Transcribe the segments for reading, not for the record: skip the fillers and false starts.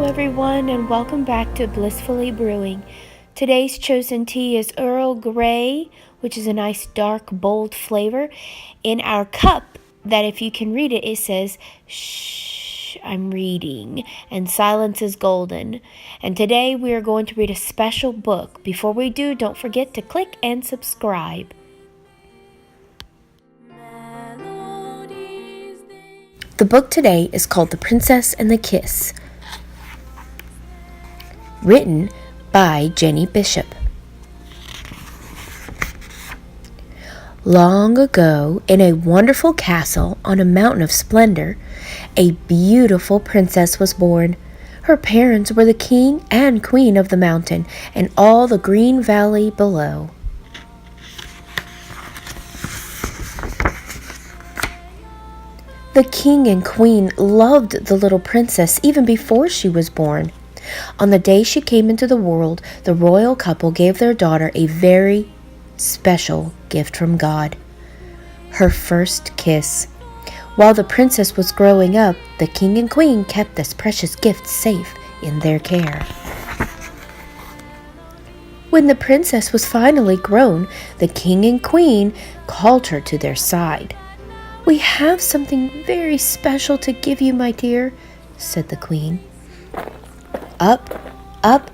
everyone, and welcome back to Blissfully Brewing. Today's chosen tea is Earl Grey, which is a nice dark, bold flavor. In our cup, that if you can read it, it says, "Shh, I'm reading," and silence is golden. And today we are going to read a special book. Before we do, don't forget to click and subscribe. The book today is called The Princess and the Kiss, written by Jenny Bishop. Long ago, in a wonderful castle on a mountain of splendor, a beautiful princess was born. Her parents were the king and queen of the mountain and all the green valley below. The king and queen loved the little princess even before she was born. On the day she came into the world, the royal couple gave their daughter a very special gift from God: her first kiss. While the princess was growing up, the king and queen kept this precious gift safe in their care. When the princess was finally grown, the king and queen called her to their side. "We have something very special to give you, my dear," said the queen. Up, up,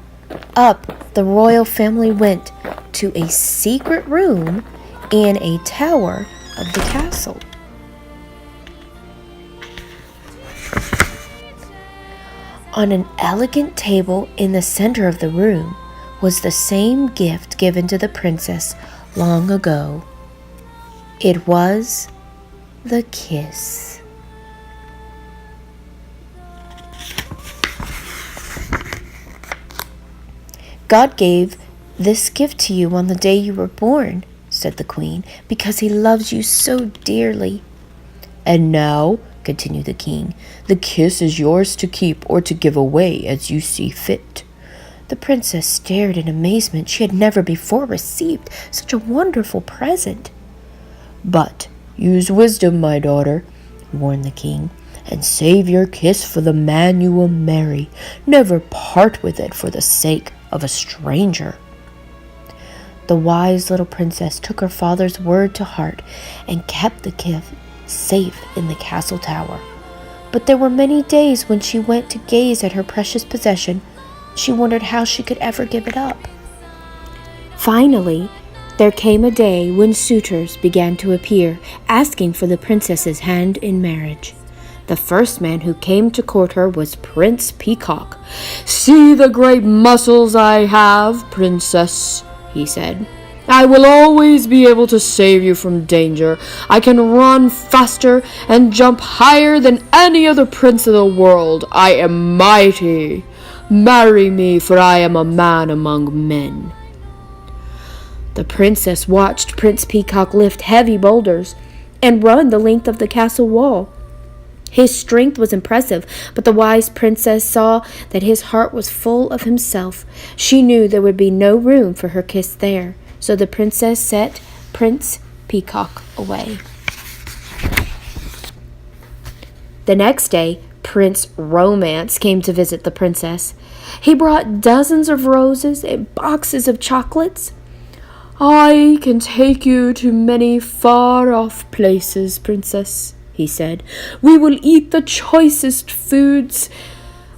up the royal family went to a secret room in a tower of the castle. On an elegant table in the center of the room was the same gift given to the princess long ago. It was the kiss. "God gave this gift to you on the day you were born," said the queen, "because he loves you so dearly." "And now," continued the king, "the kiss is yours to keep or to give away as you see fit." The princess stared in amazement. She had never before received such a wonderful present. "But use wisdom, my daughter," warned the king, "and save your kiss for the man you will marry. Never part with it for the sake of a stranger." The wise little princess took her father's word to heart and kept the gift safe in the castle tower. But there were many days when she went to gaze at her precious possession. She wondered how she could ever give it up. Finally, there came a day when suitors began to appear, asking for the princess's hand in marriage. The first man who came to court her was Prince Peacock. "See the great muscles I have, princess," he said. "I will always be able to save you from danger. I can run faster and jump higher than any other prince in the world. I am mighty. Marry me, for I am a man among men." The princess watched Prince Peacock lift heavy boulders and run the length of the castle wall. His strength was impressive, but the wise princess saw that his heart was full of himself. She knew there would be no room for her kiss there, so the princess sent Prince Peacock away. The next day, Prince Romance came to visit the princess. He brought dozens of roses and boxes of chocolates. "I can take you to many far-off places, princess," he said. "We will eat the choicest foods.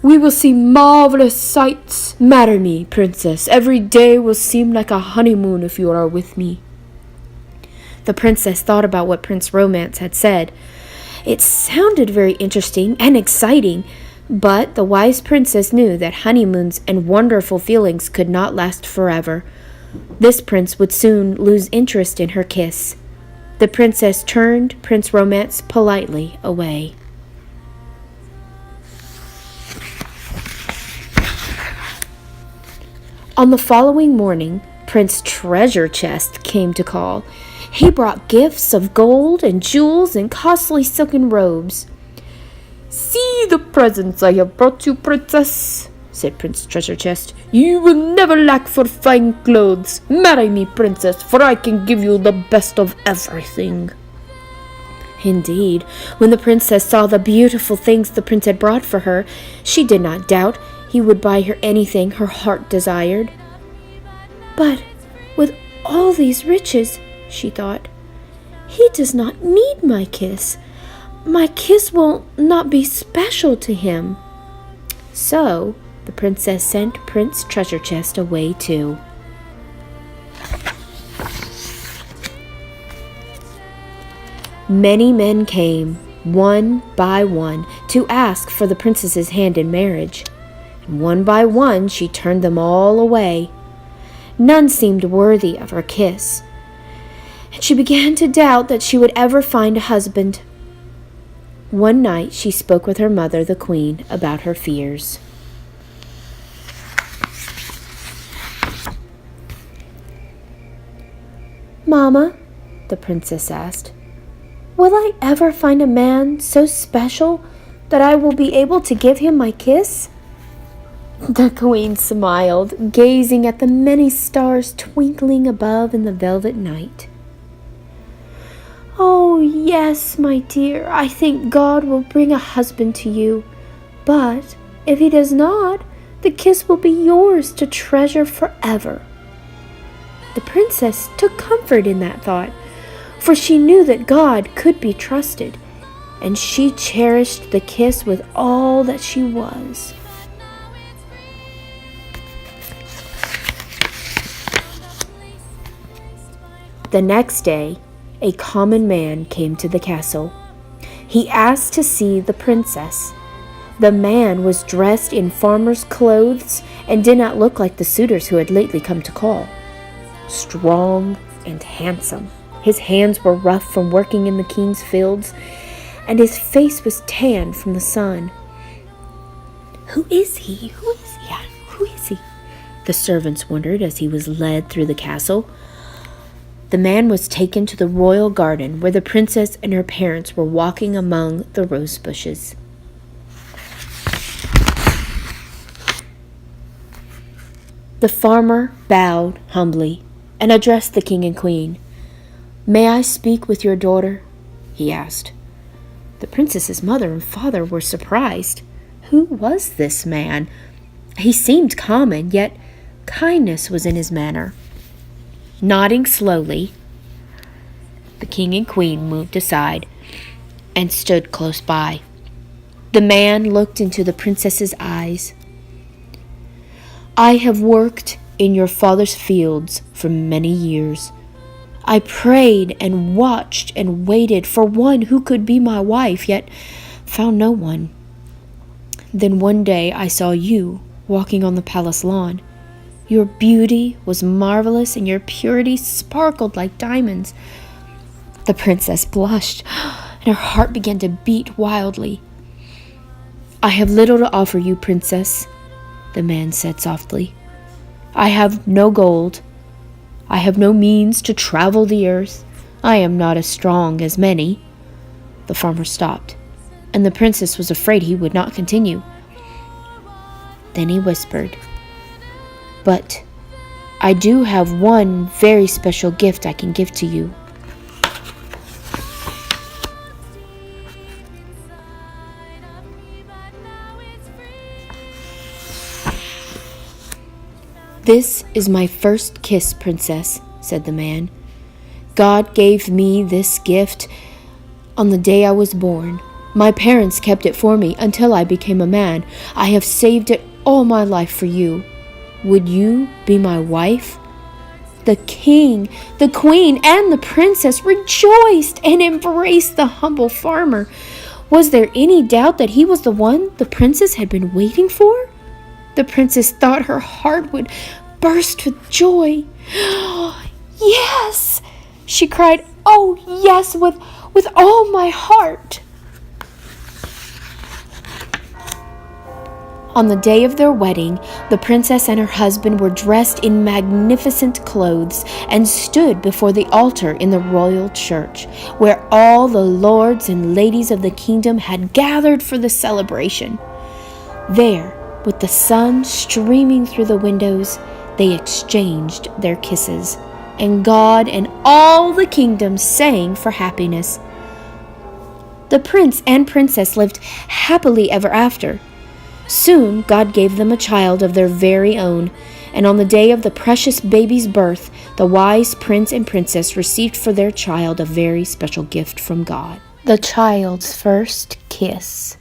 We will see marvelous sights. Marry me, princess. Every day will seem like a honeymoon if you are with me." The princess thought about what Prince Romance had said. It sounded very interesting and exciting, but the wise princess knew that honeymoons and wonderful feelings could not last forever. This prince would soon lose interest in her kiss. The princess turned Prince Romance politely away. On the following morning, Prince Treasure Chest came to call. He brought gifts of gold and jewels and costly silken robes. "See the presents I have brought you, princess," said Prince Treasure Chest. "You will never lack for fine clothes. Marry me, princess, for I can give you the best of everything." Indeed, when the princess saw the beautiful things the prince had brought for her, she did not doubt He would buy her anything her heart desired. But with all these riches, she thought, he does not need my kiss. My kiss will not be special to him. So the princess sent Prince Treasure Chest away too. Many men came, one by one, to ask for the princess's hand in marriage. And one by one she turned them all away. None seemed worthy of her kiss, and she began to doubt that she would ever find a husband. One night she spoke with her mother, the queen, about her fears. "Mama," the princess asked, "will I ever find a man so special that I will be able to give him my kiss?" The queen smiled, gazing at the many stars twinkling above in the velvet night. "Oh, yes, my dear, I think God will bring a husband to you. But if he does not, the kiss will be yours to treasure forever." The princess took comfort in that thought, for she knew that God could be trusted, and she cherished the kiss with all that she was. The next day, a common man came to the castle. He asked to see the princess. The man was dressed in farmer's clothes and did not look like the suitors who had lately come to call. Strong and handsome, his hands were rough from working in the king's fields, and his face was tanned from the sun. "Who is he? Who is he? Who is he?" the servants wondered as he was led through the castle. The man was taken to the royal garden where the princess and her parents were walking among the rose bushes. The farmer bowed humbly and addressed the king and queen. "May I speak with your daughter?" he asked. The princess's mother and father were surprised. Who was this man? He seemed common, yet kindness was in his manner. Nodding slowly, the king and queen moved aside and stood close by. The man looked into the princess's eyes. "I have worked in your father's fields for many years. I prayed and watched and waited for one who could be my wife, yet found no one. Then one day I saw you walking on the palace lawn. Your beauty was marvelous, and your purity sparkled like diamonds." The princess blushed, and her heart began to beat wildly. "I have little to offer you, princess," the man said softly. "I have no gold. I have no means to travel the earth. I am not as strong as many." The farmer stopped, and the princess was afraid he would not continue. Then he whispered, "But I do have one very special gift I can give to you." "This is my first kiss, princess," said the man. "God gave me this gift on the day I was born. My parents kept it for me until I became a man. I have saved it all my life for you. Would you be my wife?" The king, the queen, and the princess rejoiced and embraced the humble farmer. Was there any doubt that he was the one the princess had been waiting for? The princess thought her heart would burst with joy. "Yes!" she cried. "Oh, yes, with all my heart." On the day of their wedding, the princess and her husband were dressed in magnificent clothes and stood before the altar in the royal church, where all the lords and ladies of the kingdom had gathered for the celebration. There, with the sun streaming through the windows, they exchanged their kisses, and God and all the kingdom sang for happiness. The prince and princess lived happily ever after. Soon, God gave them a child of their very own, and on the day of the precious baby's birth, the wise prince and princess received for their child a very special gift from God: the child's first kiss.